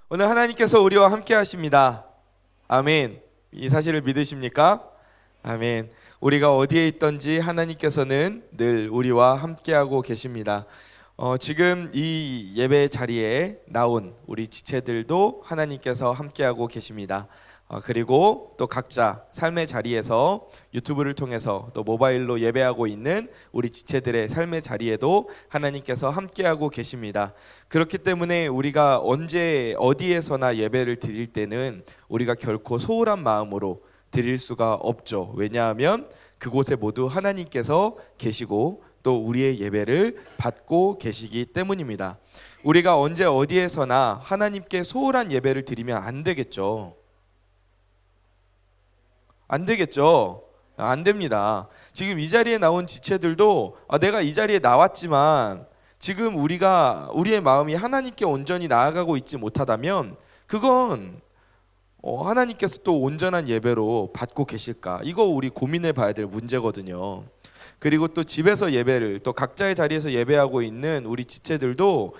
오늘 하나님께서 우리와 함께 하십니다. 아멘. 이 사실을 믿으십니까? 아멘. 우리가 어디에 있든지 하나님께서는 늘 우리와 함께하고 계십니다. 지금 이 예배 자리에 나온 우리 지체들도 하나님께서 함께하고 계십니다. 그리고 또 각자 삶의 자리에서 유튜브를 통해서 또 모바일로 예배하고 있는 우리 지체들의 삶의 자리에도 하나님께서 함께하고 계십니다. 그렇기 때문에 우리가 언제 어디에서나 예배를 드릴 때는 우리가 결코 소홀한 마음으로 드릴 수가 없죠. 왜냐하면 그곳에 모두 하나님께서 계시고 또 우리의 예배를 받고 계시기 때문입니다. 우리가 언제 어디에서나 하나님께 소홀한 예배를 드리면 안 되겠죠. 안 되겠죠. 안 됩니다. 지금 이 자리에 나온 지체들도 내가 이 자리에 나왔지만 지금 우리의 마음이 하나님께 온전히 나아가고 있지 못하다면 그건 하나님께서 또 온전한 예배로 받고 계실까? 이거 우리 고민해 봐야 될 문제거든요. 그리고 또 집에서 예배를 또 각자의 자리에서 예배하고 있는 우리 지체들도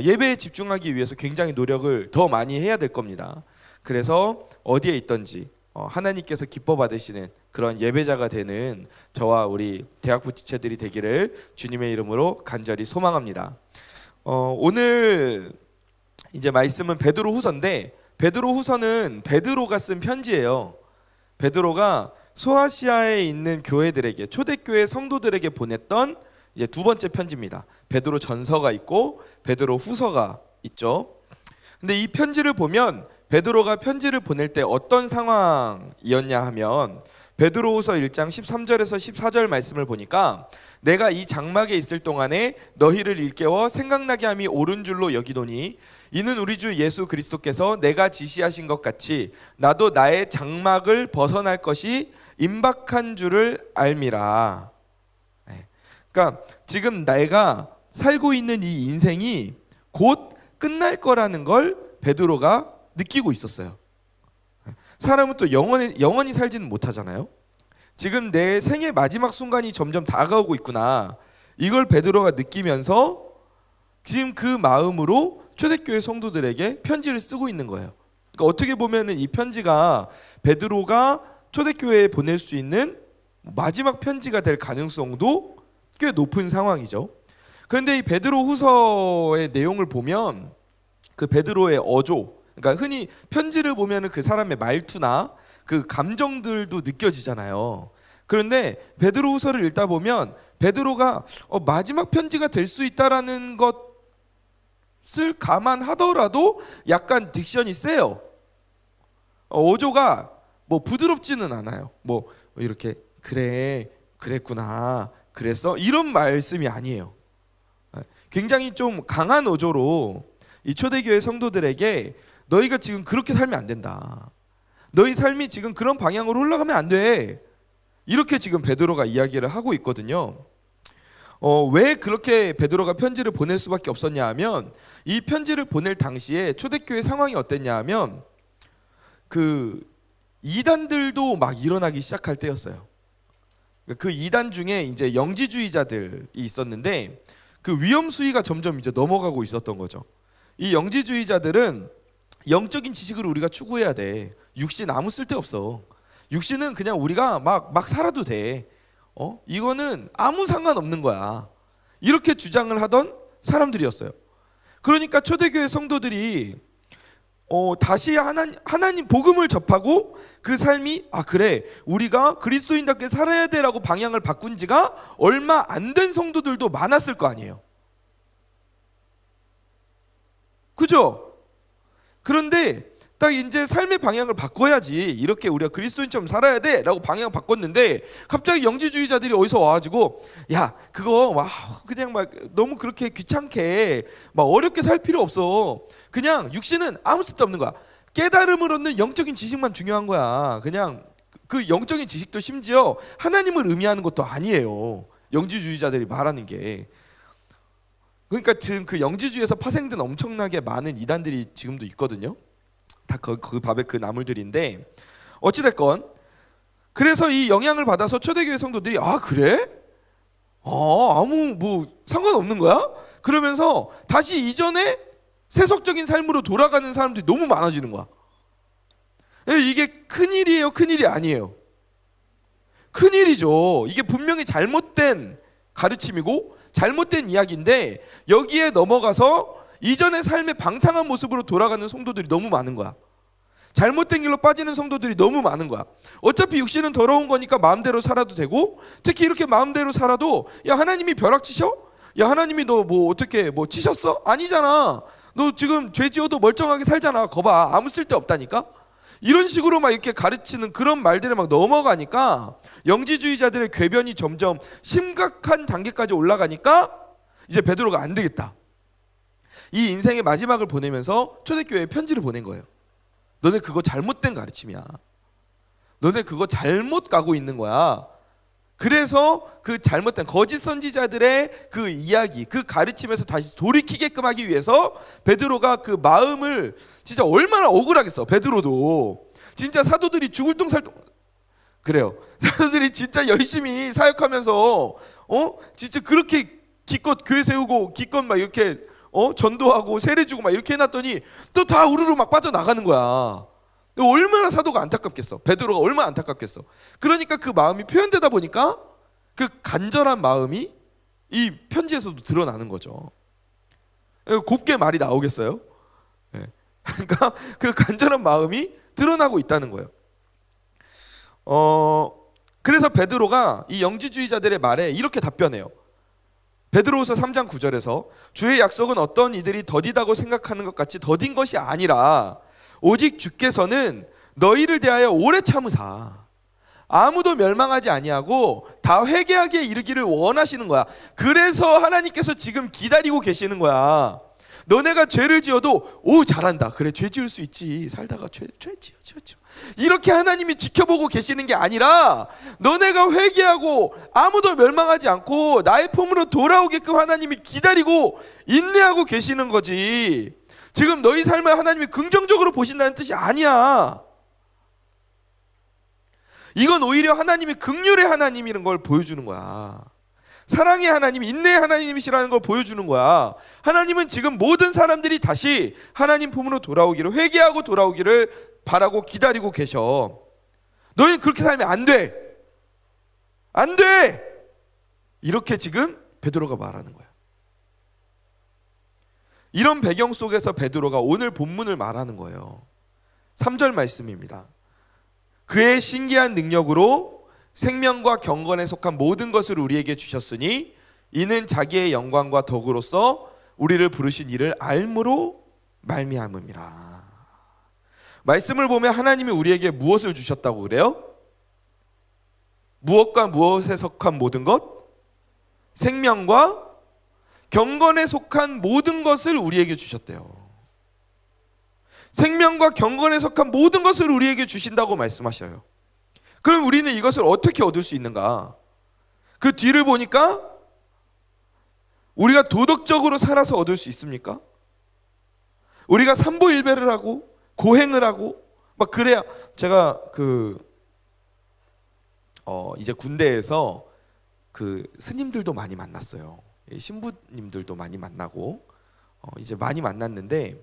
예배에 집중하기 위해서 굉장히 노력을 더 많이 해야 될 겁니다. 그래서 어디에 있든지 하나님께서 기뻐 받으시는 그런 예배자가 되는 저와 우리 대학부 지체들이 되기를 주님의 이름으로 간절히 소망합니다. 오늘 이제 말씀은 베드로후서인데 베드로후서는 베드로가 쓴 편지예요. 베드로가 소아시아에 있는 교회들에게 초대교회 성도들에게 보냈던 이제 두 번째 편지입니다. 베드로 전서가 있고 베드로 후서가 있죠. 근데 이 편지를 보면 베드로가 편지를 보낼 때 어떤 상황이었냐 하면 베드로후서 1장 13절에서 14절 말씀을 보니까 내가 이 장막에 있을 동안에 너희를 일깨워 생각나게 함이 옳은 줄로 여기노니 이는 우리 주 예수 그리스도께서 내가 지시하신 것 같이 나도 나의 장막을 벗어날 것이 임박한 줄을 알미라. 그러니까 지금 내가 살고 있는 이 인생이 곧 끝날 거라는 걸 베드로가 느끼고 있었어요. 사람은 또 영원히 살지는 못하잖아요. 지금 내 생의 마지막 순간이 점점 다가오고 있구나. 이걸 베드로가 느끼면서 지금 그 마음으로 초대교회 성도들에게 편지를 쓰고 있는 거예요. 그러니까 어떻게 보면은 이 편지가 베드로가 초대교회에 보낼 수 있는 마지막 편지가 될 가능성도 꽤 높은 상황이죠. 그런데 이 베드로후서의 내용을 보면 그 베드로의 어조, 그러니까 흔히 편지를 보면은 그 사람의 말투나 그 감정들도 느껴지잖아요. 그런데 베드로후서를 읽다 보면 베드로가 마지막 편지가 될 수 있다라는 것을 감안하더라도 약간 딕션이 세요. 어조가 뭐 부드럽지는 않아요. 뭐 이렇게 그래 그랬구나 그랬어 이런 말씀이 아니에요. 굉장히 좀 강한 어조로 이 초대교회 성도들에게 너희가 지금 그렇게 살면 안 된다. 너희 삶이 지금 그런 방향으로 흘러가면 안 돼. 이렇게 지금 베드로가 이야기를 하고 있거든요. 왜 그렇게 베드로가 편지를 보낼 수밖에 없었냐 하면 이 편지를 보낼 당시에 초대교회 상황이 어땠냐 하면 그 이단들도 막 일어나기 시작할 때였어요. 그 이단 중에 이제 영지주의자들이 있었는데 그 위험 수위가 점점 이제 넘어가고 있었던 거죠. 이 영지주의자들은 영적인 지식을 우리가 추구해야 돼. 육신 아무 쓸데없어. 육신은 그냥 우리가 막 살아도 돼. 이거는 아무 상관없는 거야. 이렇게 주장을 하던 사람들이었어요. 그러니까 초대교회 성도들이 다시 하나님 복음을 접하고 그 삶이 그래 우리가 그리스도인답게 살아야 돼라고 방향을 바꾼 지가 얼마 안 된 성도들도 많았을 거 아니에요. 그죠? 그런데 딱 이제 삶의 방향을 바꿔야지 이렇게 우리가 그리스도인처럼 살아야 돼 라고 방향을 바꿨는데 갑자기 영지주의자들이 어디서 와가지고 야 그거 그냥 막 너무 그렇게 귀찮게 막 어렵게 살 필요 없어. 그냥 육신은 아무 쓸데없는 거야. 깨달음을 얻는 영적인 지식만 중요한 거야. 그냥 그 영적인 지식도 심지어 하나님을 의미하는 것도 아니에요. 영지주의자들이 말하는 게. 그러니까 지금 그 영지주의에서 파생된 엄청나게 많은 이단들이 지금도 있거든요. 다 그 밥의 그 나물들인데 어찌됐건 그래서 이 영향을 받아서 초대교회 성도들이 그래? 아무 뭐 상관없는 거야? 그러면서 다시 이전에 세속적인 삶으로 돌아가는 사람들이 너무 많아지는 거야. 이게 큰일이에요, 큰일이 아니에요? 큰일이죠. 이게 분명히 잘못된 가르침이고 잘못된 이야기인데 여기에 넘어가서 이전의 삶의 방탕한 모습으로 돌아가는 성도들이 너무 많은 거야. 잘못된 길로 빠지는 성도들이 너무 많은 거야. 어차피 육신은 더러운 거니까 마음대로 살아도 되고, 특히 이렇게 마음대로 살아도 야 하나님이 벼락치셔? 야 하나님이 너 뭐 어떻게 뭐 치셨어? 아니잖아. 너 지금 죄 지어도 멀쩡하게 살잖아. 거봐, 아무 쓸데 없다니까. 이런 식으로 막 이렇게 가르치는 그런 말들에 막 넘어가니까 영지주의자들의 궤변이 점점 심각한 단계까지 올라가니까 이제 베드로가 안 되겠다. 이 인생의 마지막을 보내면서 초대교회에 편지를 보낸 거예요. 너네 그거 잘못된 가르침이야. 너네 그거 잘못 가고 있는 거야. 그래서 그 잘못된 거짓 선지자들의 그 이야기, 그 가르침에서 다시 돌이키게끔 하기 위해서 베드로가 그 마음을 진짜 얼마나 억울하겠어. 베드로도 진짜 사도들이 죽을 똥살똥 그래요. 사도들이 진짜 열심히 사역하면서 진짜 그렇게 기껏 교회 세우고 기껏 막 이렇게 전도하고 세례 주고 막 이렇게 해놨더니 또 다 우르르 막 빠져나가는 거야. 얼마나 사도가 안타깝겠어. 베드로가 얼마나 안타깝겠어. 그러니까 그 마음이 표현되다 보니까 그 간절한 마음이 이 편지에서도 드러나는 거죠. 곱게 말이 나오겠어요? 그러니까 그 간절한 마음이 드러나고 있다는 거예요. 그래서 베드로가 이 영지주의자들의 말에 이렇게 답변해요. 베드로후서 3장 9절에서 주의 약속은 어떤 이들이 더디다고 생각하는 것 같이 더딘 것이 아니라 오직 주께서는 너희를 대하여 오래 참으사 아무도 멸망하지 아니하고 다 회개하기에 이르기를 원하시는 거야. 그래서 하나님께서 지금 기다리고 계시는 거야. 너네가 죄를 지어도 오 잘한다. 그래 죄 지을 수 있지. 살다가 죄 지어. 이렇게 하나님이 지켜보고 계시는 게 아니라 너네가 회개하고 아무도 멸망하지 않고 나의 품으로 돌아오게끔 하나님이 기다리고 인내하고 계시는 거지. 지금 너희 삶을 하나님이 긍정적으로 보신다는 뜻이 아니야. 이건 오히려 하나님이 긍휼의 하나님이라는 걸 보여주는 거야. 사랑의 하나님, 인내의 하나님이시라는 걸 보여주는 거야. 하나님은 지금 모든 사람들이 다시 하나님 품으로 돌아오기를, 회개하고 돌아오기를 바라고 기다리고 계셔. 너희는 그렇게 살면 안 돼. 안 돼. 이렇게 지금 베드로가 말하는 거야. 이런 배경 속에서 베드로가 오늘 본문을 말하는 거예요. 3절 말씀입니다. 그의 신기한 능력으로 생명과 경건에 속한 모든 것을 우리에게 주셨으니 이는 자기의 영광과 덕으로서 우리를 부르신 이를 알므로 말미암음이라. 말씀을 보면 하나님이 우리에게 무엇을 주셨다고 그래요? 무엇과 무엇에 속한 모든 것? 생명과 경건에 속한 모든 것을 우리에게 주셨대요. 생명과 경건에 속한 모든 것을 우리에게 주신다고 말씀하셔요. 그럼 우리는 이것을 어떻게 얻을 수 있는가? 그 뒤를 보니까 우리가 도덕적으로 살아서 얻을 수 있습니까? 우리가 삼보일배를 하고 고행을 하고 막 그래야. 제가 이제 군대에서 그 스님들도 많이 만났어요. 신부님들도 많이 만나고 이제 많이 만났는데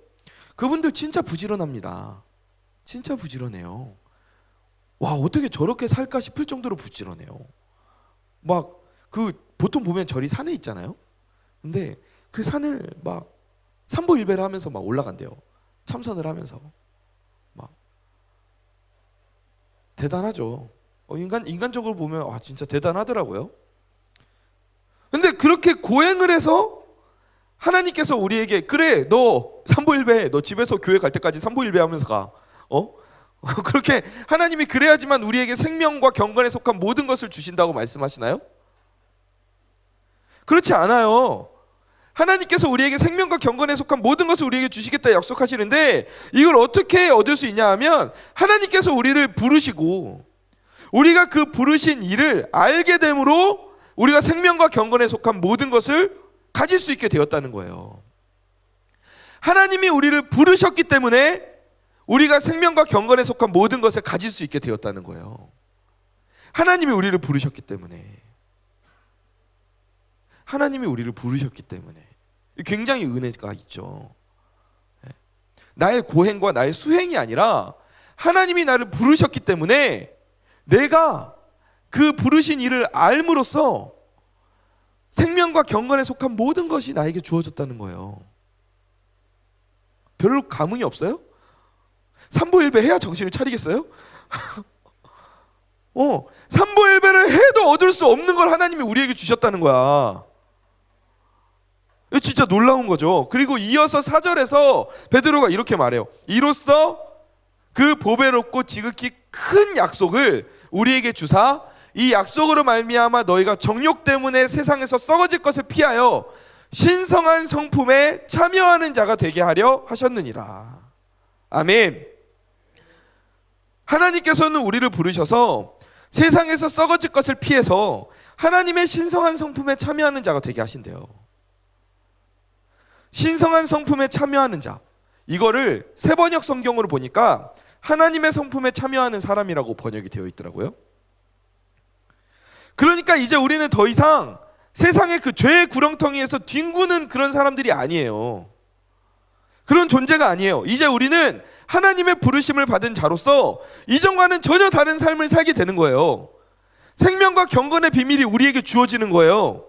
그분들 진짜 부지런합니다. 진짜 부지런해요. 와, 어떻게 저렇게 살까 싶을 정도로 부지런해요. 막 그 보통 보면 절이 산에 있잖아요. 근데 그 산을 막 삼보일배를 하면서 막 올라간대요. 참선을 하면서. 막 대단하죠. 인간적으로 보면 진짜 대단하더라고요. 근데 그렇게 고행을 해서 하나님께서 우리에게 그래 너 삼보일배 너 집에서 교회 갈 때까지 삼보일배 하면서 가. 그렇게 하나님이 그래야지만 우리에게 생명과 경건에 속한 모든 것을 주신다고 말씀하시나요? 그렇지 않아요. 하나님께서 우리에게 생명과 경건에 속한 모든 것을 우리에게 주시겠다 약속하시는데 이걸 어떻게 얻을 수 있냐 하면 하나님께서 우리를 부르시고 우리가 그 부르신 일을 알게 됨으로 우리가 생명과 경건에 속한 모든 것을 가질 수 있게 되었다는 거예요. 하나님이 우리를 부르셨기 때문에 우리가 생명과 경건에 속한 모든 것을 가질 수 있게 되었다는 거예요. 하나님이 우리를 부르셨기 때문에. 하나님이 우리를 부르셨기 때문에. 굉장히 은혜가 있죠. 나의 고행과 나의 수행이 아니라 하나님이 나를 부르셨기 때문에 내가 그 부르신 일을 알므로써 생명과 경건에 속한 모든 것이 나에게 주어졌다는 거예요. 별로 감흥이 없어요? 삼보일배 해야 정신을 차리겠어요? 삼보일배를 해도 얻을 수 없는 걸 하나님이 우리에게 주셨다는 거야. 이거 진짜 놀라운 거죠. 그리고 이어서 4절에서 베드로가 이렇게 말해요. 이로써 그 보배롭고 지극히 큰 약속을 우리에게 주사 이 약속으로 말미암아 너희가 정욕 때문에 세상에서 썩어질 것을 피하여 신성한 성품에 참여하는 자가 되게 하려 하셨느니라. 아멘. 하나님께서는 우리를 부르셔서 세상에서 썩어질 것을 피해서 하나님의 신성한 성품에 참여하는 자가 되게 하신대요. 신성한 성품에 참여하는 자, 이거를 새번역 성경으로 보니까 하나님의 성품에 참여하는 사람이라고 번역이 되어 있더라고요. 그러니까 이제 우리는 더 이상 세상의 그 죄의 구렁텅이에서 뒹구는 그런 사람들이 아니에요. 그런 존재가 아니에요. 이제 우리는 하나님의 부르심을 받은 자로서 이전과는 전혀 다른 삶을 살게 되는 거예요. 생명과 경건의 비밀이 우리에게 주어지는 거예요.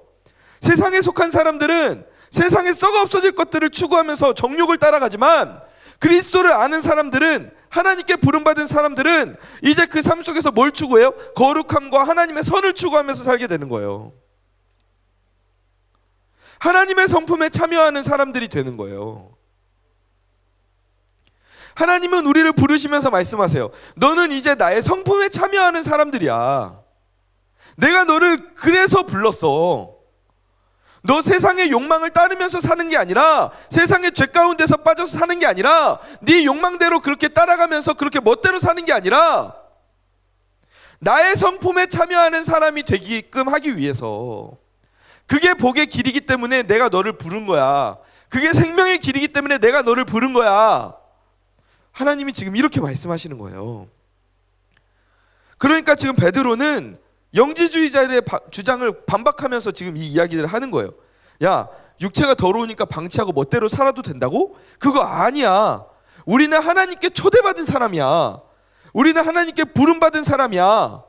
세상에 속한 사람들은 세상에 썩어 없어질 것들을 추구하면서 정욕을 따라가지만 그리스도를 아는 사람들은, 하나님께 부름받은 사람들은 이제 그 삶 속에서 뭘 추구해요? 거룩함과 하나님의 선을 추구하면서 살게 되는 거예요. 하나님의 성품에 참여하는 사람들이 되는 거예요. 하나님은 우리를 부르시면서 말씀하세요. 너는 이제 나의 성품에 참여하는 사람들이야. 내가 너를 그래서 불렀어. 너 세상의 욕망을 따르면서 사는 게 아니라, 세상의 죄 가운데서 빠져서 사는 게 아니라, 네 욕망대로 그렇게 따라가면서 그렇게 멋대로 사는 게 아니라 나의 성품에 참여하는 사람이 되게끔 하기 위해서, 그게 복의 길이기 때문에 내가 너를 부른 거야. 그게 생명의 길이기 때문에 내가 너를 부른 거야. 하나님이 지금 이렇게 말씀하시는 거예요. 그러니까 지금 베드로는 영지주의자들의 주장을 반박하면서 지금 이 이야기를 하는 거예요. 야, 육체가 더러우니까 방치하고 멋대로 살아도 된다고? 그거 아니야. 우리는 하나님께 초대받은 사람이야. 우리는 하나님께 부름받은 사람이야.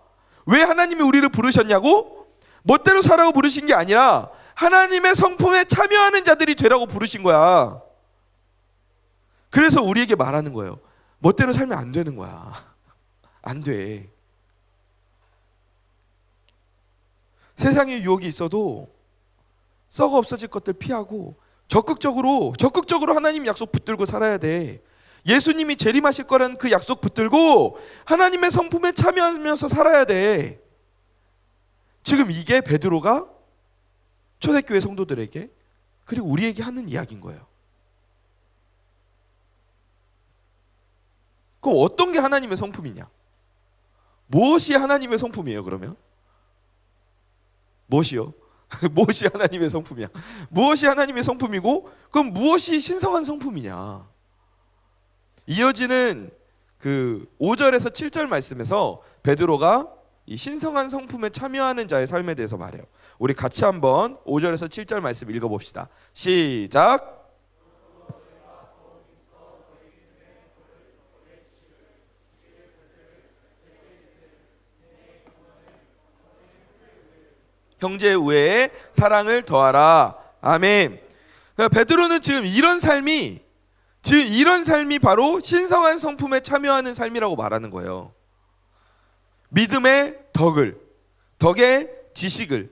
왜 하나님이 우리를 부르셨냐고? 멋대로 살라고 부르신 게 아니라 하나님의 성품에 참여하는 자들이 되라고 부르신 거야. 그래서 우리에게 말하는 거예요. 멋대로 살면 안 되는 거야. 안 돼. 세상에 유혹이 있어도 썩어 없어질 것들 피하고 적극적으로 하나님 약속 붙들고 살아야 돼. 예수님이 재림하실 거라는 그 약속 붙들고 하나님의 성품에 참여하면서 살아야 돼. 지금 이게 베드로가 초대교회 성도들에게 그리고 우리에게 하는 이야기인 거예요. 그럼 어떤 게 하나님의 성품이냐? 무엇이 하나님의 성품이에요, 그러면? 무엇이요? 무엇이 하나님의 성품이야? 무엇이 하나님의 성품이고, 그럼 무엇이 신성한 성품이냐? 이어지는 그 5절에서 7절 말씀에서 베드로가 이 신성한 성품에 참여하는 자의 삶에 대해서 말해요. 우리 같이 한번 5절에서 7절 말씀 읽어봅시다. 시작. 형제 우애에 사랑을 더하라. 아멘. 그러니까 베드로는 지금 이런 삶이 바로 신성한 성품에 참여하는 삶이라고 말하는 거예요. 믿음의 덕의 지식을,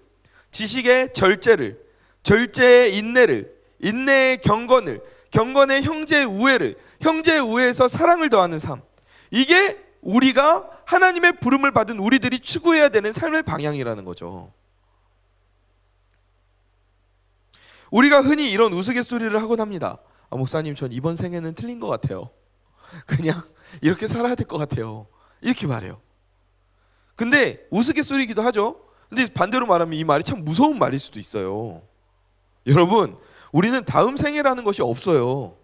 지식의 절제를, 절제의 인내를, 인내의 경건을, 경건의 형제 우애를, 형제 우애에서 사랑을 더하는 삶. 이게 우리가 하나님의 부름을 받은 우리들이 추구해야 되는 삶의 방향이라는 거죠. 우리가 흔히 이런 우스갯소리를 하곤 합니다. 목사님, 전 이번 생에는 틀린 것 같아요. 그냥 이렇게 살아야 될 것 같아요. 이렇게 말해요. 근데 우스갯소리이기도 하죠. 근데 반대로 말하면 이 말이 참 무서운 말일 수도 있어요. 여러분, 우리는 다음 생이라는 것이 없어요.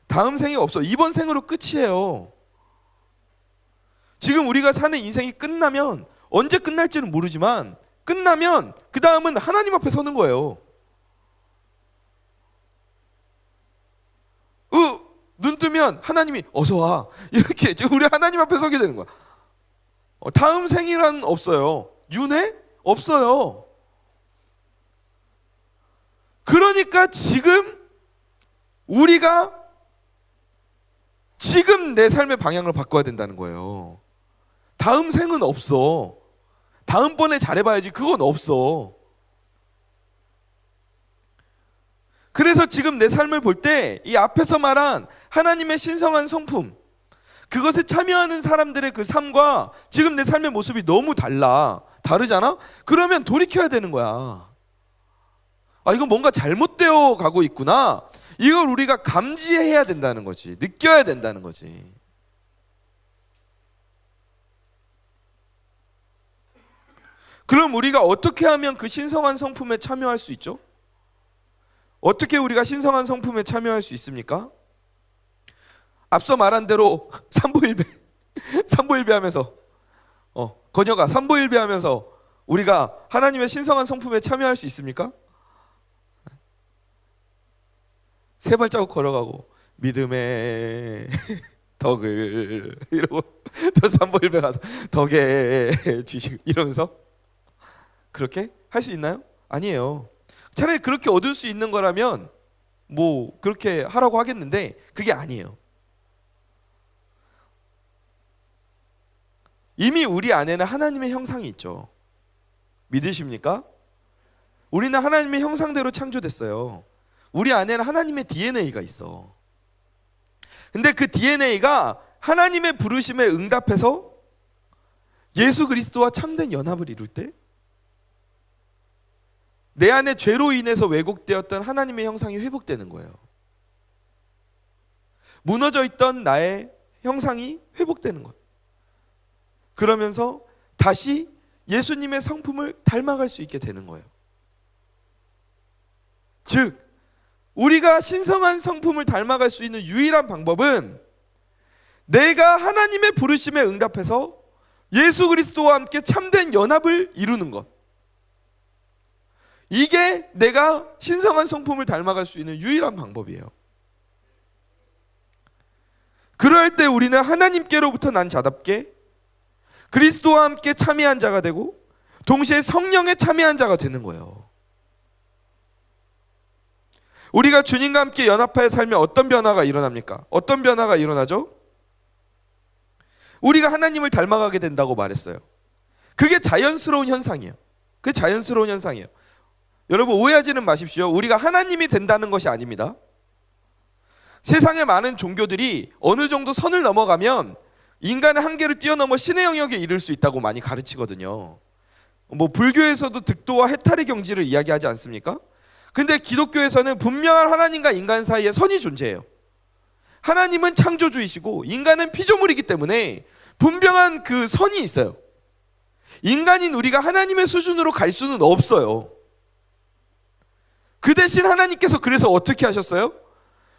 다음 생이 없어. 이번 생으로 끝이에요. 지금 우리가 사는 인생이 끝나면, 언제 끝날지는 모르지만 끝나면 그 다음은 하나님 앞에 서는 거예요. 눈 뜨면 하나님이 어서 와 이렇게 지금 우리 하나님 앞에 서게 되는 거야. 다음 생이란 없어요. 윤회 없어요. 그러니까 지금 우리가 지금 내 삶의 방향을 바꿔야 된다는 거예요. 다음 생은 없어. 다음번에 잘해봐야지. 그건 없어. 그래서 지금 내 삶을 볼 때 이 앞에서 말한 하나님의 신성한 성품, 그것에 참여하는 사람들의 그 삶과 지금 내 삶의 모습이 너무 다르잖아? 그러면 돌이켜야 되는 거야. 아, 이거 뭔가 잘못되어 가고 있구나. 이걸 우리가 감지해야 된다는 거지. 느껴야 된다는 거지. 그럼 우리가 어떻게 하면 그 신성한 성품에 참여할 수 있죠? 어떻게 우리가 신성한 성품에 참여할 수 있습니까? 앞서 말한 대로 삼보일배 하면서 건여가 삼보일배 하면서 우리가 하나님의 신성한 성품에 참여할 수 있습니까? 세 발자국 걸어가고 믿음의 덕을 이러고 또 삼보일배 가서 덕에 지식 이러면서 그렇게 할 수 있나요? 아니에요. 차라리 그렇게 얻을 수 있는 거라면 뭐 그렇게 하라고 하겠는데 그게 아니에요. 이미 우리 안에는 하나님의 형상이 있죠. 믿으십니까? 우리는 하나님의 형상대로 창조됐어요. 우리 안에는 하나님의 DNA가 있어. 근데 그 DNA가 하나님의 부르심에 응답해서 예수 그리스도와 참된 연합을 이룰 때 내 안에 죄로 인해서 왜곡되었던 하나님의 형상이 회복되는 거예요. 무너져 있던 나의 형상이 회복되는 거예요. 그러면서 다시 예수님의 성품을 닮아갈 수 있게 되는 거예요. 즉, 우리가 신성한 성품을 닮아갈 수 있는 유일한 방법은 내가 하나님의 부르심에 응답해서 예수 그리스도와 함께 참된 연합을 이루는 것. 이게 내가 신성한 성품을 닮아갈 수 있는 유일한 방법이에요. 그럴 때 우리는 하나님께로부터 난 자답게 그리스도와 함께 참여한 자가 되고 동시에 성령에 참여한 자가 되는 거예요. 우리가 주님과 함께 연합하여 살면 어떤 변화가 일어납니까? 어떤 변화가 일어나죠? 우리가 하나님을 닮아가게 된다고 말했어요. 그게 자연스러운 현상이에요. 그게 자연스러운 현상이에요. 여러분 오해하지는 마십시오. 우리가 하나님이 된다는 것이 아닙니다. 세상의 많은 종교들이 어느 정도 선을 넘어가면 인간의 한계를 뛰어넘어 신의 영역에 이를 수 있다고 많이 가르치거든요. 뭐 불교에서도 득도와 해탈의 경지를 이야기하지 않습니까? 근데 기독교에서는 분명한 하나님과 인간 사이에 선이 존재해요. 하나님은 창조주이시고 인간은 피조물이기 때문에 분명한 그 선이 있어요. 인간인 우리가 하나님의 수준으로 갈 수는 없어요. 그 대신 하나님께서 그래서 어떻게 하셨어요?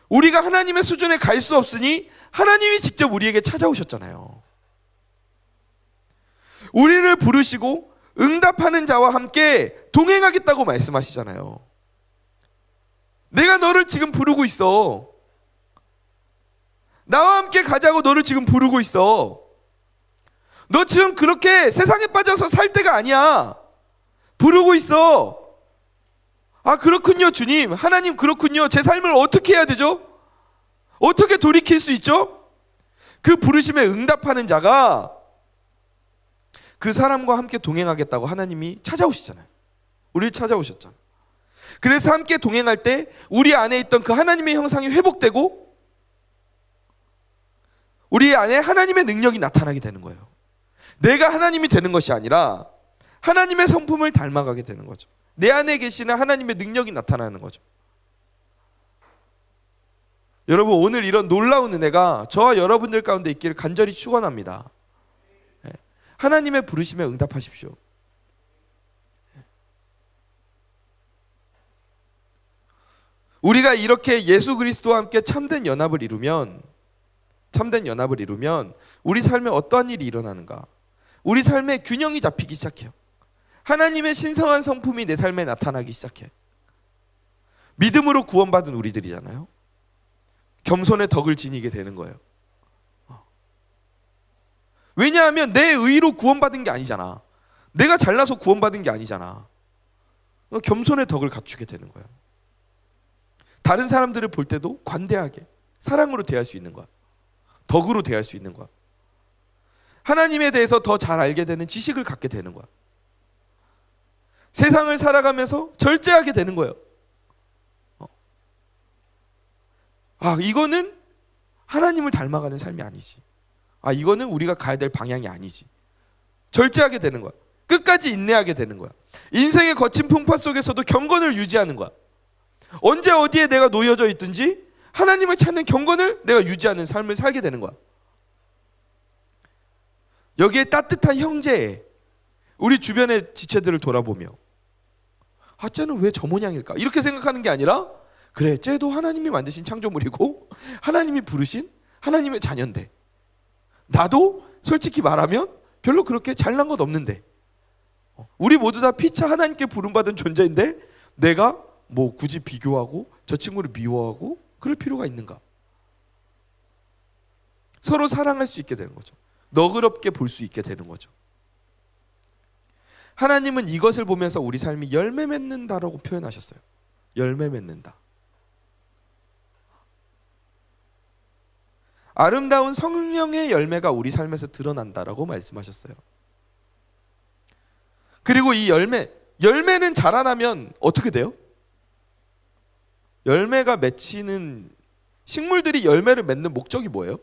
우리가 하나님의 수준에 갈 수 없으니 하나님이 직접 우리에게 찾아오셨잖아요. 우리를 부르시고 응답하는 자와 함께 동행하겠다고 말씀하시잖아요. 내가 너를 지금 부르고 있어. 나와 함께 가자고 너를 지금 부르고 있어. 너 지금 그렇게 세상에 빠져서 살 때가 아니야. 부르고 있어. 아, 그렇군요, 주님. 하나님, 그렇군요. 제 삶을 어떻게 해야 되죠? 어떻게 돌이킬 수 있죠? 그 부르심에 응답하는 자가 그 사람과 함께 동행하겠다고 하나님이 찾아오시잖아요. 우리를 찾아오셨잖아요. 그래서 함께 동행할 때 우리 안에 있던 그 하나님의 형상이 회복되고 우리 안에 하나님의 능력이 나타나게 되는 거예요. 내가 하나님이 되는 것이 아니라 하나님의 성품을 닮아가게 되는 거죠. 내 안에 계시는 하나님의 능력이 나타나는 거죠. 여러분 오늘 이런 놀라운 은혜가 저와 여러분들 가운데 있기를 간절히 축원합니다. 하나님의 부르심에 응답하십시오. 우리가 이렇게 예수 그리스도와 함께 참된 연합을 이루면 우리 삶에 어떠한 일이 일어나는가? 우리 삶에 균형이 잡히기 시작해요. 하나님의 신성한 성품이 내 삶에 나타나기 시작해. 믿음으로 구원받은 우리들이잖아요. 겸손의 덕을 지니게 되는 거예요. 왜냐하면 내 의로 구원받은 게 아니잖아. 내가 잘나서 구원받은 게 아니잖아. 겸손의 덕을 갖추게 되는 거예요. 다른 사람들을 볼 때도 관대하게 사랑으로 대할 수 있는 거야. 덕으로 대할 수 있는 거야. 하나님에 대해서 더 잘 알게 되는 지식을 갖게 되는 거야. 세상을 살아가면서 절제하게 되는 거예요. 이거는 하나님을 닮아가는 삶이 아니지. 이거는 우리가 가야 될 방향이 아니지. 절제하게 되는 거야. 끝까지 인내하게 되는 거야. 인생의 거친 풍파 속에서도 경건을 유지하는 거야. 언제 어디에 내가 놓여져 있든지 하나님을 찾는 경건을 내가 유지하는 삶을 살게 되는 거야. 여기에 따뜻한 형제, 우리 주변의 지체들을 돌아보며 쟤는 왜 저 모양일까? 이렇게 생각하는 게 아니라 그래, 쟤도 하나님이 만드신 창조물이고 하나님이 부르신 하나님의 자녀인데 나도 솔직히 말하면 별로 그렇게 잘난 것 없는데 우리 모두 다 피차 하나님께 부름받은 존재인데 내가 뭐 굳이 비교하고 저 친구를 미워하고 그럴 필요가 있는가? 서로 사랑할 수 있게 되는 거죠. 너그럽게 볼 수 있게 되는 거죠. 하나님은 이것을 보면서 우리 삶이 열매 맺는다라고 표현하셨어요. 열매 맺는다. 아름다운 성령의 열매가 우리 삶에서 드러난다라고 말씀하셨어요. 그리고 이 열매는 자라나면 어떻게 돼요? 열매가 맺히는 식물들이 열매를 맺는 목적이 뭐예요?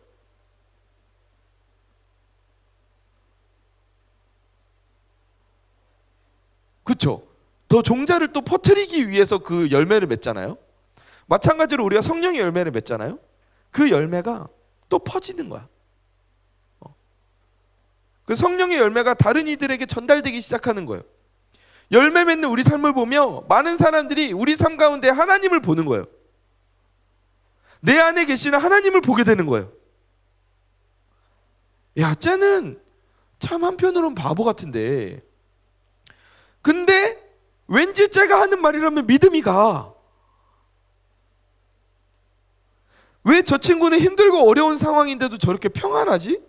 그렇죠. 더 종자를 또 퍼뜨리기 위해서 그 열매를 맺잖아요. 마찬가지로 우리가 성령의 열매를 맺잖아요. 그 열매가 또 퍼지는 거야. 그 성령의 열매가 다른 이들에게 전달되기 시작하는 거예요. 열매 맺는 우리 삶을 보며 많은 사람들이 우리 삶 가운데 하나님을 보는 거예요. 내 안에 계시는 하나님을 보게 되는 거예요. 야, 쟤는 참 한편으로는 바보 같은데 근데 왠지 쟤가 하는 말이라면 믿음이 가. 왜 저 친구는 힘들고 어려운 상황인데도 저렇게 평안하지?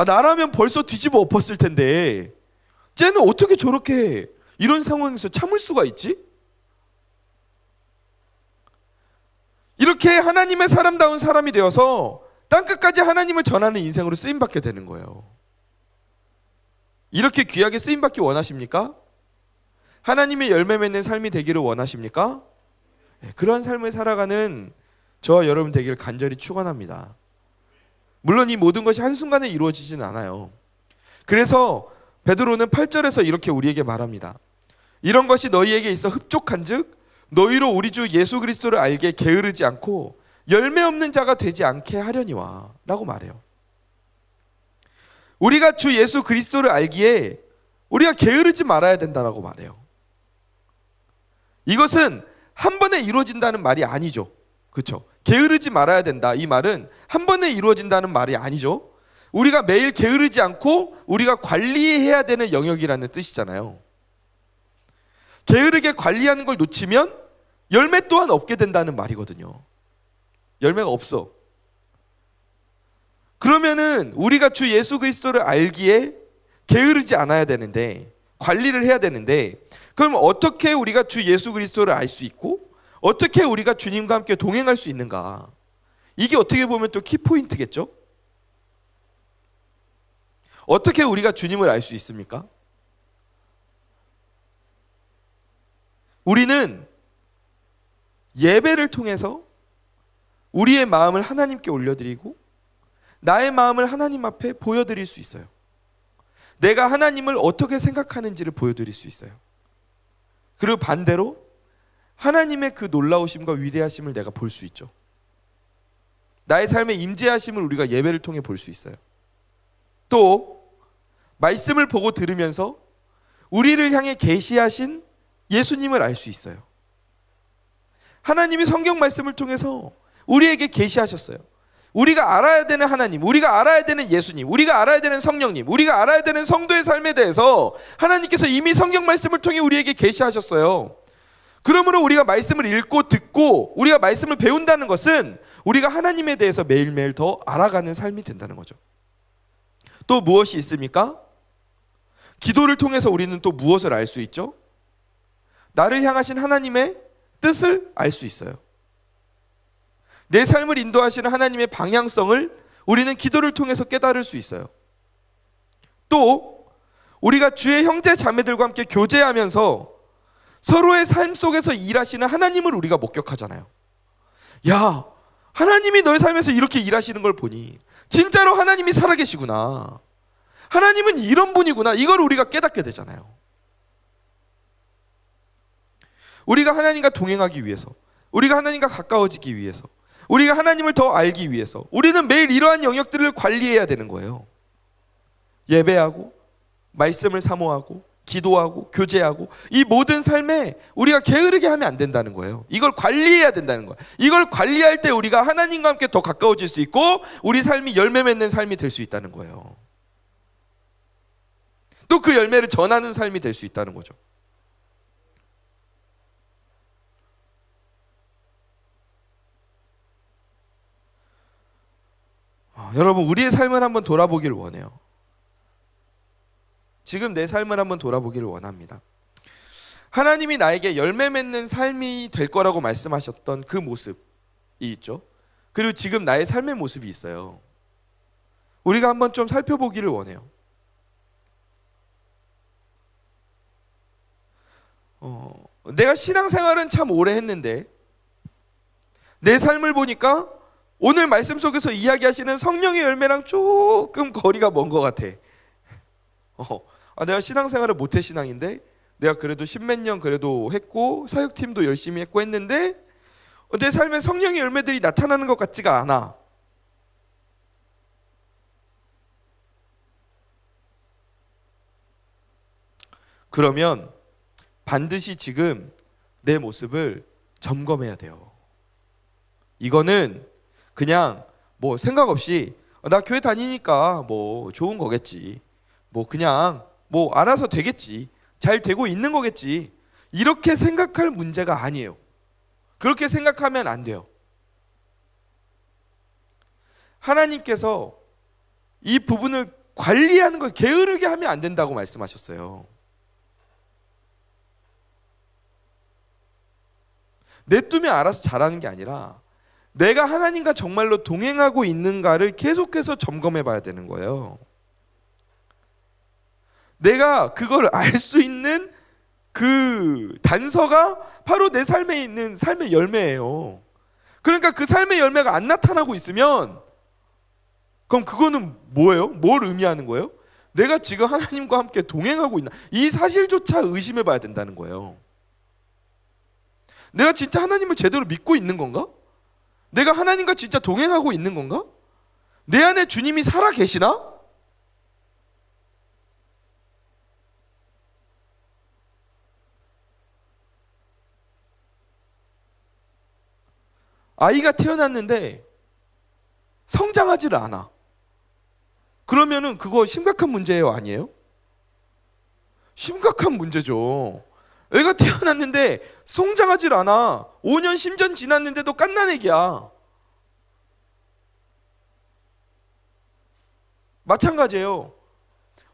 나라면 벌써 뒤집어 엎었을 텐데 쟤는 어떻게 저렇게 이런 상황에서 참을 수가 있지? 이렇게 하나님의 사람다운 사람이 되어서 땅끝까지 하나님을 전하는 인생으로 쓰임받게 되는 거예요. 이렇게 귀하게 쓰임받기 원하십니까? 하나님의 열매 맺는 삶이 되기를 원하십니까? 그런 삶을 살아가는 저와 여러분 되기를 간절히 축원합니다. 물론 이 모든 것이 한순간에 이루어지지는 않아요. 그래서 베드로는 8절에서 이렇게 우리에게 말합니다. 이런 것이 너희에게 있어 흡족한즉 너희로 우리 주 예수 그리스도를 알게 게으르지 않고 열매 없는 자가 되지 않게 하려니와 라고 말해요. 우리가 주 예수 그리스도를 알기에 우리가 게으르지 말아야 된다라고 말해요. 이것은 한 번에 이루어진다는 말이 아니죠. 그렇죠? 게으르지 말아야 된다. 이 말은 한 번에 이루어진다는 말이 아니죠. 우리가 매일 게으르지 않고 우리가 관리해야 되는 영역이라는 뜻이잖아요. 게으르게 관리하는 걸 놓치면 열매 또한 없게 된다는 말이거든요. 열매가 없어. 그러면은 우리가 주 예수 그리스도를 알기에 게으르지 않아야 되는데 관리를 해야 되는데 그럼 어떻게 우리가 주 예수 그리스도를 알 수 있고 어떻게 우리가 주님과 함께 동행할 수 있는가? 이게 어떻게 보면 또 키포인트겠죠? 어떻게 우리가 주님을 알 수 있습니까? 우리는 예배를 통해서 우리의 마음을 하나님께 올려드리고 나의 마음을 하나님 앞에 보여드릴 수 있어요. 내가 하나님을 어떻게 생각하는지를 보여드릴 수 있어요. 그리고 반대로 하나님의 그 놀라우심과 위대하심을 내가 볼 수 있죠. 나의 삶의 임재하심을 우리가 예배를 통해 볼 수 있어요. 또 말씀을 보고 들으면서 우리를 향해 계시하신 예수님을 알 수 있어요. 하나님이 성경 말씀을 통해서 우리에게 계시하셨어요. 우리가 알아야 되는 하나님, 우리가 알아야 되는 예수님, 우리가 알아야 되는 성령님, 우리가 알아야 되는 성도의 삶에 대해서 하나님께서 이미 성경 말씀을 통해 우리에게 계시하셨어요. 그러므로 우리가 말씀을 읽고 듣고 우리가 말씀을 배운다는 것은 우리가 하나님에 대해서 매일매일 더 알아가는 삶이 된다는 거죠. 또 무엇이 있습니까? 기도를 통해서 우리는 또 무엇을 알 수 있죠? 나를 향하신 하나님의 뜻을 알 수 있어요. 내 삶을 인도하시는 하나님의 방향성을 우리는 기도를 통해서 깨달을 수 있어요. 또 우리가 주의 형제 자매들과 함께 교제하면서 서로의 삶 속에서 일하시는 하나님을 우리가 목격하잖아요. 야, 하나님이 너의 삶에서 이렇게 일하시는 걸 보니 진짜로 하나님이 살아계시구나. 하나님은 이런 분이구나. 이걸 우리가 깨닫게 되잖아요. 우리가 하나님과 동행하기 위해서, 우리가 하나님과 가까워지기 위해서, 우리가 하나님을 더 알기 위해서 우리는 매일 이러한 영역들을 관리해야 되는 거예요. 예배하고 말씀을 사모하고 기도하고 교제하고 이 모든 삶에 우리가 게으르게 하면 안 된다는 거예요. 이걸 관리해야 된다는 거예요. 이걸 관리할 때 우리가 하나님과 함께 더 가까워질 수 있고 우리 삶이 열매 맺는 삶이 될 수 있다는 거예요. 또 그 열매를 전하는 삶이 될 수 있다는 거죠. 여러분, 우리의 삶을 한번 돌아보기를 원해요. 지금 내 삶을 한번 돌아보기를 원합니다. 하나님이 나에게 열매 맺는 삶이 될 거라고 말씀하셨던 그 모습이 있죠. 그리고 지금 나의 삶의 모습이 있어요. 우리가 한번 좀 살펴보기를 원해요. 내가 신앙생활은 참 오래 했는데 내 삶을 보니까 오늘 말씀 속에서 이야기하시는 성령의 열매랑 조금 거리가 먼 것 같아. 내가 신앙생활을 모태신앙인데 내가 그래도 십몇 년 그래도 했고 사역팀도 열심히 했고 했는데 내 삶에 성령의 열매들이 나타나는 것 같지가 않아. 그러면 반드시 지금 내 모습을 점검해야 돼요. 이거는 그냥 뭐 생각 없이 나 교회 다니니까 뭐 좋은 거겠지, 뭐 그냥 뭐 알아서 되겠지, 잘 되고 있는 거겠지, 이렇게 생각할 문제가 아니에요. 그렇게 생각하면 안 돼요. 하나님께서 이 부분을 관리하는 걸 게으르게 하면 안 된다고 말씀하셨어요. 냅두면 알아서 잘하는 게 아니라 내가 하나님과 정말로 동행하고 있는가를 계속해서 점검해 봐야 되는 거예요. 내가 그걸 알 수 있는 그 단서가 바로 내 삶에 있는 삶의 열매예요. 그러니까 그 삶의 열매가 안 나타나고 있으면 그럼 그거는 뭐예요? 뭘 의미하는 거예요? 내가 지금 하나님과 함께 동행하고 있나? 이 사실조차 의심해 봐야 된다는 거예요. 내가 진짜 하나님을 제대로 믿고 있는 건가? 내가 하나님과 진짜 동행하고 있는 건가? 내 안에 주님이 살아 계시나? 아이가 태어났는데 성장하지를 않아. 그러면은 그거 심각한 문제예요, 아니에요? 심각한 문제죠. 애가 태어났는데 성장하지를 않아. 5년 10년 지났는데도 갓난애기야. 마찬가지예요.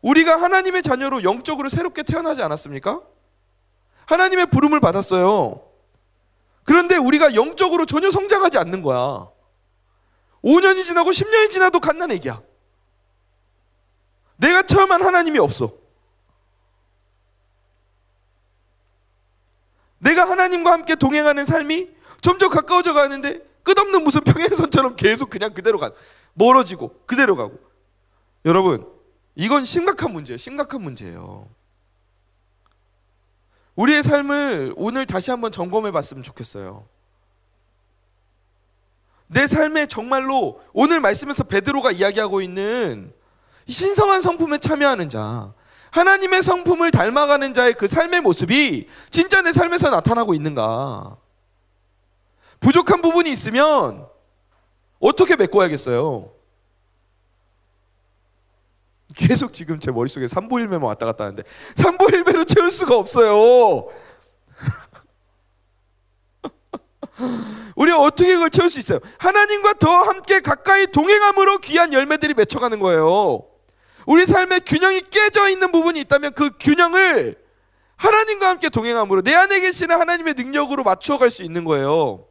우리가 하나님의 자녀로 영적으로 새롭게 태어나지 않았습니까? 하나님의 부름을 받았어요. 그런데 우리가 영적으로 전혀 성장하지 않는 거야. 5년이 지나고 10년이 지나도 갓난애기야. 내가 체험한 하나님이 없어. 내가 하나님과 함께 동행하는 삶이 점점 가까워져 가는데 끝없는 무슨 평행선처럼 계속 그냥 그대로 가, 멀어지고 그대로 가고. 여러분, 이건 심각한 문제예요. 심각한 문제예요. 우리의 삶을 오늘 다시 한번 점검해 봤으면 좋겠어요. 내 삶에 정말로 오늘 말씀에서 베드로가 이야기하고 있는 신성한 성품에 참여하는 자, 하나님의 성품을 닮아가는 자의 그 삶의 모습이 진짜 내 삶에서 나타나고 있는가? 부족한 부분이 있으면 어떻게 메꿔야겠어요? 계속 지금 제 머릿속에 삼보일배만 왔다 갔다 하는데 삼보일배로 채울 수가 없어요. 우리가 어떻게 그걸 채울 수 있어요? 하나님과 더 함께 가까이 동행함으로 귀한 열매들이 맺혀가는 거예요. 우리 삶의 균형이 깨져 있는 부분이 있다면 그 균형을 하나님과 함께 동행함으로 내 안에 계시는 하나님의 능력으로 맞추어 갈 수 있는 거예요.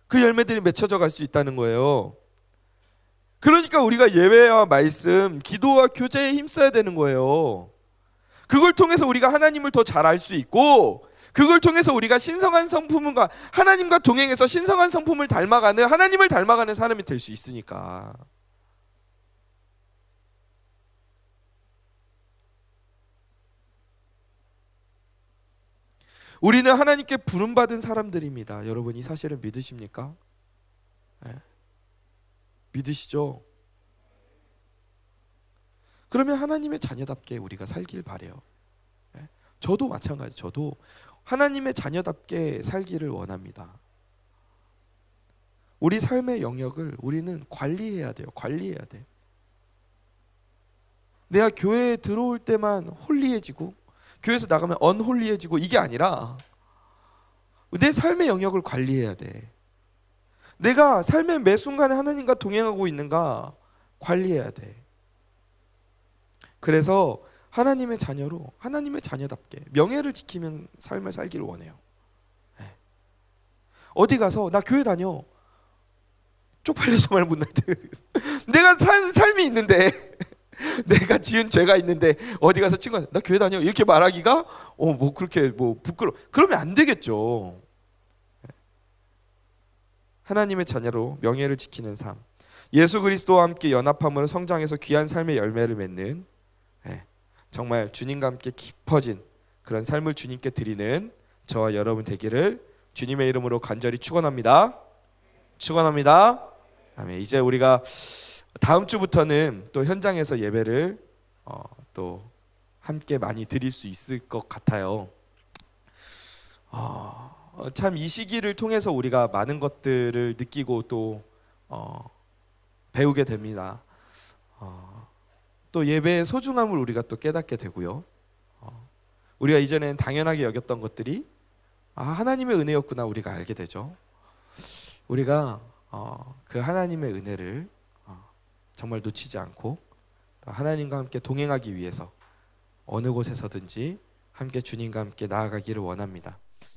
그 열매들이 맺혀져 갈 수 있다는 거예요. 그러니까 우리가 예배와 말씀, 기도와 교제에 힘써야 되는 거예요. 그걸 통해서 우리가 하나님을 더 잘 알 수 있고, 그걸 통해서 우리가 신성한 성품과 하나님과 동행해서 신성한 성품을 닮아가는, 하나님을 닮아가는 사람이 될 수 있으니까. 우리는 하나님께 부름받은 사람들입니다. 여러분 이 사실을 믿으십니까? 네. 믿으시죠? 그러면 하나님의 자녀답게 우리가 살길 바래요. 네. 저도 마찬가지. 저도 하나님의 자녀답게 살기를 원합니다. 우리 삶의 영역을 우리는 관리해야 돼요. 관리해야 돼. 내가 교회에 들어올 때만 홀리해지고 교회에서 나가면 언홀리해지고 이게 아니라 내 삶의 영역을 관리해야 돼. 내가 삶의 매 순간에 하나님과 동행하고 있는가 관리해야 돼. 그래서 하나님의 자녀로 하나님의 자녀답게 명예를 지키는 삶을 살기를 원해요. 네. 어디 가서 나 교회 다녀. 쪽팔려서 말 못할 때 내가 산 삶이 있는데 내가 지은 죄가 있는데 어디 가서 친구한테 나 교회 다녀 이렇게 말하기가 뭐 그렇게 뭐 부끄러. 그러면 안 되겠죠. 하나님의 자녀로 명예를 지키는 삶, 예수 그리스도와 함께 연합함으로 성장해서 귀한 삶의 열매를 맺는 정말 주님과 함께 깊어진 그런 삶을 주님께 드리는 저와 여러분 되기를 주님의 이름으로 간절히 축원합니다. 축원합니다. 아멘. 이제 우리가 다음 주부터는 또 현장에서 예배를 또 함께 많이 드릴 수 있을 것 같아요. 참 이 시기를 통해서 우리가 많은 것들을 느끼고 또 배우게 됩니다. 또 예배의 소중함을 우리가 또 깨닫게 되고요. 우리가 이전엔 당연하게 여겼던 것들이 하나님의 은혜였구나 우리가 알게 되죠. 우리가 그 하나님의 은혜를 정말 놓치지 않고 하나님과 함께 동행하기 위해서 어느 곳에서든지 함께 주님과 함께 나아가기를 원합니다.